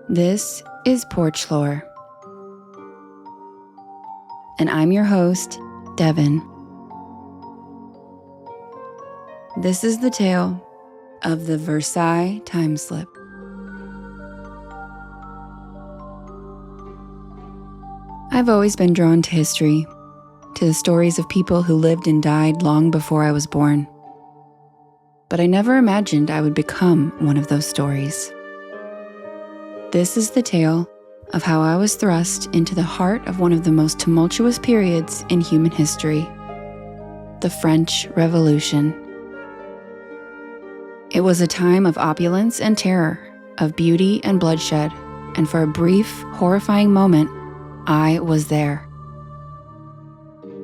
This is Porch Lore, and I'm your host, Devin. This is the tale of the Versailles time slip. I've always been drawn to history, to the stories of people who lived and died long before I was born. But I never imagined I would become one of those stories. This is the tale of how I was thrust into the heart of one of the most tumultuous periods in human history, the French Revolution. It was a time of opulence and terror, of beauty and bloodshed, and for a brief, horrifying moment, I was there.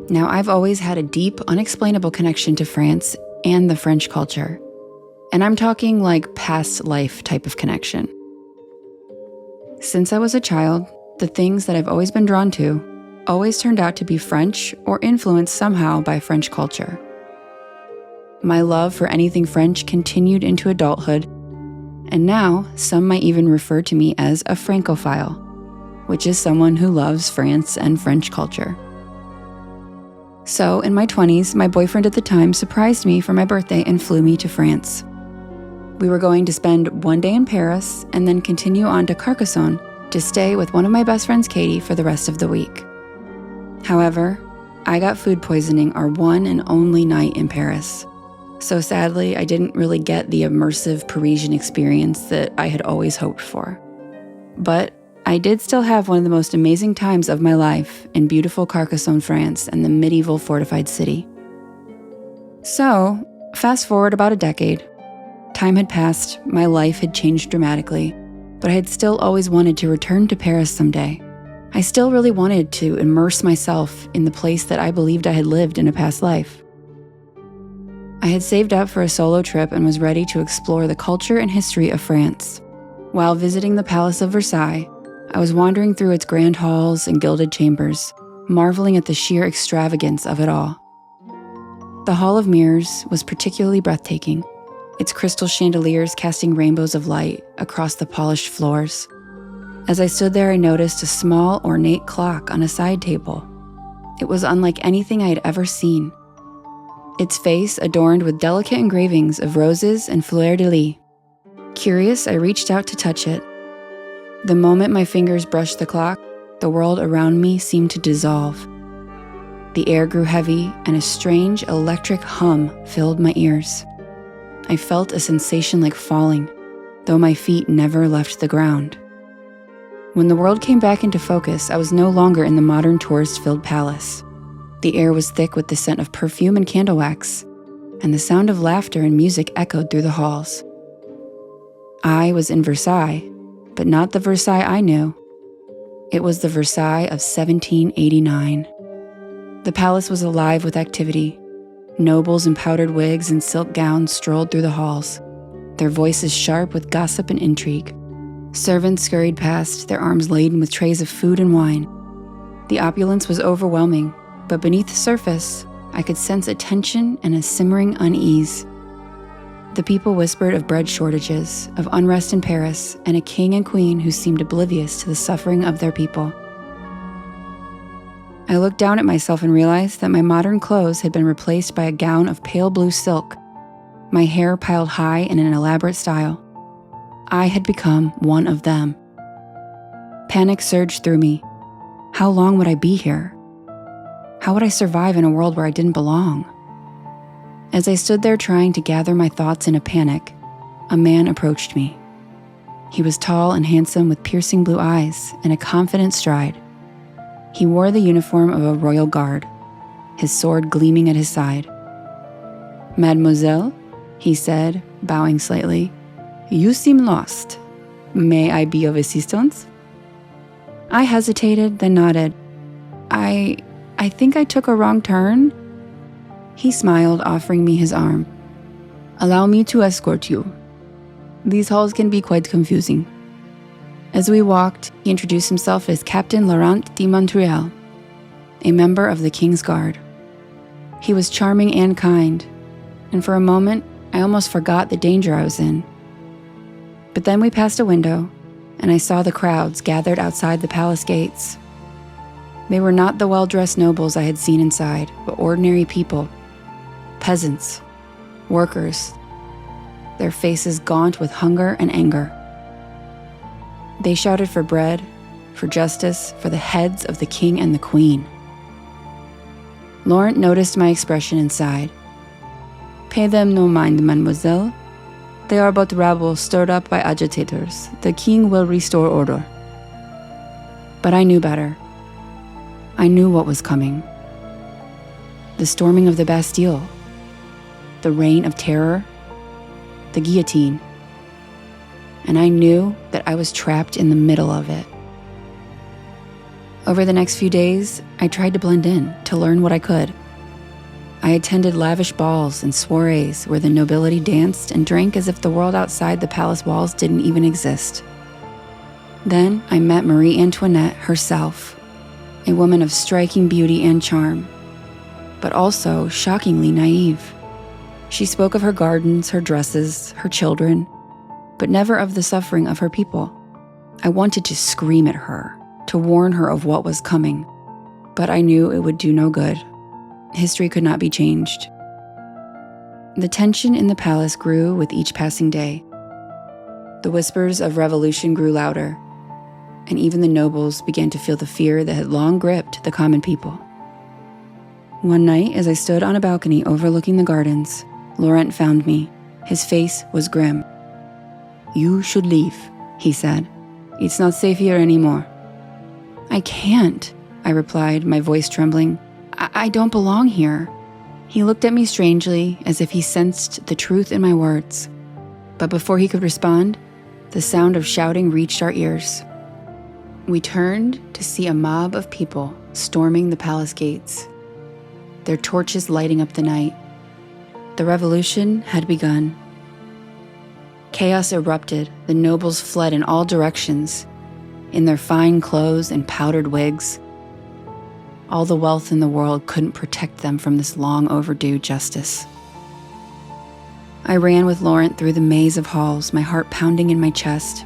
Now, I've always had a deep, unexplainable connection to France and the French culture, and I'm talking like past life type of connection. Since I was a child, the things that I've always been drawn to always turned out to be French or influenced somehow by French culture. My love for anything French continued into adulthood, and now some might even refer to me as a Francophile, which is someone who loves France and French culture. So, in my 20s, my boyfriend at the time surprised me for my birthday and flew me to France. We were going to spend one day in Paris and then continue on to Carcassonne to stay with one of my best friends, Katie, for the rest of the week. However, I got food poisoning our one and only night in Paris. So sadly, I didn't really get the immersive Parisian experience that I had always hoped for. But I did still have one of the most amazing times of my life in beautiful Carcassonne, France, and the medieval fortified city. So, fast forward about a decade. Time had passed, my life had changed dramatically, but I had still always wanted to return to Paris someday. I still really wanted to immerse myself in the place that I believed I had lived in a past life. I had saved up for a solo trip and was ready to explore the culture and history of France. While visiting the Palace of Versailles, I was wandering through its grand halls and gilded chambers, marveling at the sheer extravagance of it all. The Hall of Mirrors was particularly breathtaking, its crystal chandeliers casting rainbows of light across the polished floors. As I stood there, I noticed a small, ornate clock on a side table. It was unlike anything I had ever seen. Its face adorned with delicate engravings of roses and fleurs-de-lis. Curious, I reached out to touch it. The moment my fingers brushed the clock, the world around me seemed to dissolve. The air grew heavy, and a strange electric hum filled my ears. I felt a sensation like falling, though my feet never left the ground. When the world came back into focus, I was no longer in the modern tourist-filled palace. The air was thick with the scent of perfume and candle wax, and the sound of laughter and music echoed through the halls. I was in Versailles, but not the Versailles I knew. It was the Versailles of 1789. The palace was alive with activity. Nobles in powdered wigs and silk gowns strolled through the halls, their voices sharp with gossip and intrigue. Servants scurried past, their arms laden with trays of food and wine. The opulence was overwhelming, but beneath the surface, I could sense a tension and a simmering unease. The people whispered of bread shortages, of unrest in Paris, and a king and queen who seemed oblivious to the suffering of their people. I looked down at myself and realized that my modern clothes had been replaced by a gown of pale blue silk, my hair piled high in an elaborate style. I had become one of them. Panic surged through me. How long would I be here? How would I survive in a world where I didn't belong? As I stood there trying to gather my thoughts in a panic, a man approached me. He was tall and handsome with piercing blue eyes and a confident stride. He wore the uniform of a royal guard, his sword gleaming at his side. "Mademoiselle," he said, bowing slightly, "you seem lost. May I be of assistance?" I hesitated, then nodded. I think I took a wrong turn." He smiled, offering me his arm. "Allow me to escort you. These halls can be quite confusing." As we walked, he introduced himself as Captain Laurent de Montreal, a member of the King's Guard. He was charming and kind, and for a moment, I almost forgot the danger I was in. But then we passed a window, and I saw the crowds gathered outside the palace gates. They were not the well-dressed nobles I had seen inside, but ordinary people, peasants, workers, their faces gaunt with hunger and anger. They shouted for bread, for justice, for the heads of the king and the queen. Laurent noticed my expression and sighed. "Pay them no mind, mademoiselle. They are but rabble stirred up by agitators. The king will restore order." But I knew better. I knew what was coming. The storming of the Bastille, the reign of terror, the guillotine. And I knew that I was trapped in the middle of it. Over the next few days, I tried to blend in, to learn what I could. I attended lavish balls and soirees where the nobility danced and drank as if the world outside the palace walls didn't even exist. Then I met Marie Antoinette herself, a woman of striking beauty and charm, but also shockingly naive. She spoke of her gardens, her dresses, her children, but never of the suffering of her people. I wanted to scream at her, to warn her of what was coming, but I knew it would do no good. History could not be changed. The tension in the palace grew with each passing day. The whispers of revolution grew louder, and even the nobles began to feel the fear that had long gripped the common people. One night, as I stood on a balcony overlooking the gardens, Laurent found me. His face was grim. "You should leave," he said. "It's not safe here anymore." "I can't," I replied, my voice trembling. I don't belong here." He looked at me strangely, as if he sensed the truth in my words. But before he could respond, the sound of shouting reached our ears. We turned to see a mob of people storming the palace gates, their torches lighting up the night. The revolution had begun. Chaos erupted. The nobles fled in all directions, in their fine clothes and powdered wigs. All the wealth in the world couldn't protect them from this long overdue justice. I ran with Laurent through the maze of halls, my heart pounding in my chest.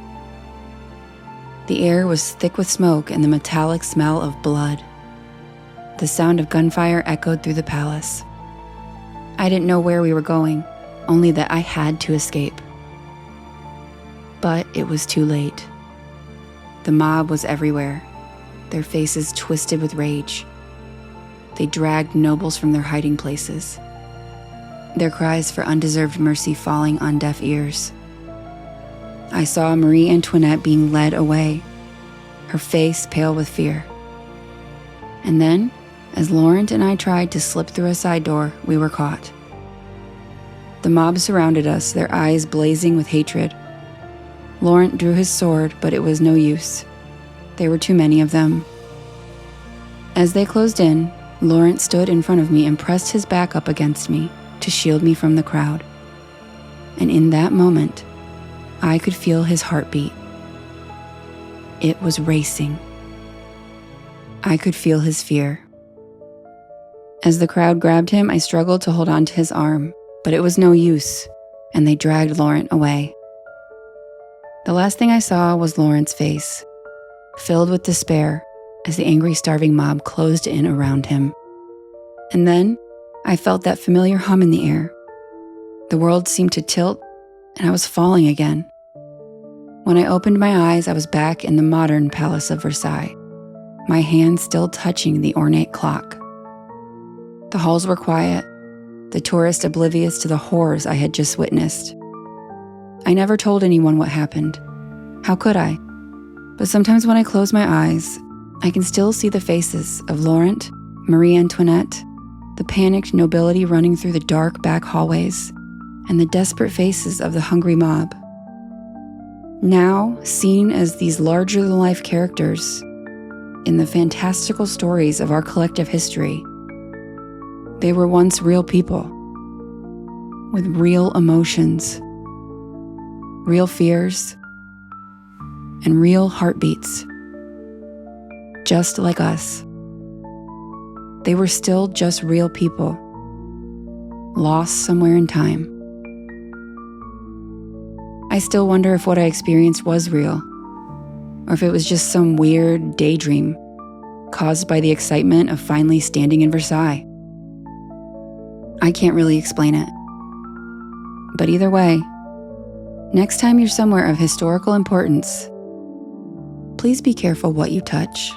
The air was thick with smoke and the metallic smell of blood. The sound of gunfire echoed through the palace. I didn't know where we were going, only that I had to escape. But it was too late. The mob was everywhere, their faces twisted with rage. They dragged nobles from their hiding places, their cries for undeserved mercy falling on deaf ears. I saw Marie Antoinette being led away, her face pale with fear. And then, as Laurent and I tried to slip through a side door, we were caught. The mob surrounded us, their eyes blazing with hatred. Laurent drew his sword, but it was no use. There were too many of them. As they closed in, Laurent stood in front of me and pressed his back up against me to shield me from the crowd. And in that moment, I could feel his heartbeat. It was racing. I could feel his fear. As the crowd grabbed him, I struggled to hold on to his arm, but it was no use, and they dragged Laurent away. The last thing I saw was Laurent's face, filled with despair as the angry, starving mob closed in around him. And then I felt that familiar hum in the air. The world seemed to tilt, and I was falling again. When I opened my eyes, I was back in the modern Palace of Versailles, my hand still touching the ornate clock. The halls were quiet, the tourist oblivious to the horrors I had just witnessed. I never told anyone what happened. How could I? But sometimes when I close my eyes, I can still see the faces of Laurent, Marie Antoinette, the panicked nobility running through the dark back hallways, and the desperate faces of the hungry mob. Now, seen as these larger-than-life characters in the fantastical stories of our collective history, they were once real people, with real emotions, real fears, and real heartbeats. Just like us. They were still just real people, lost somewhere in time. I still wonder if what I experienced was real, or if it was just some weird daydream caused by the excitement of finally standing in Versailles. I can't really explain it. But either way, next time you're somewhere of historical importance, please be careful what you touch.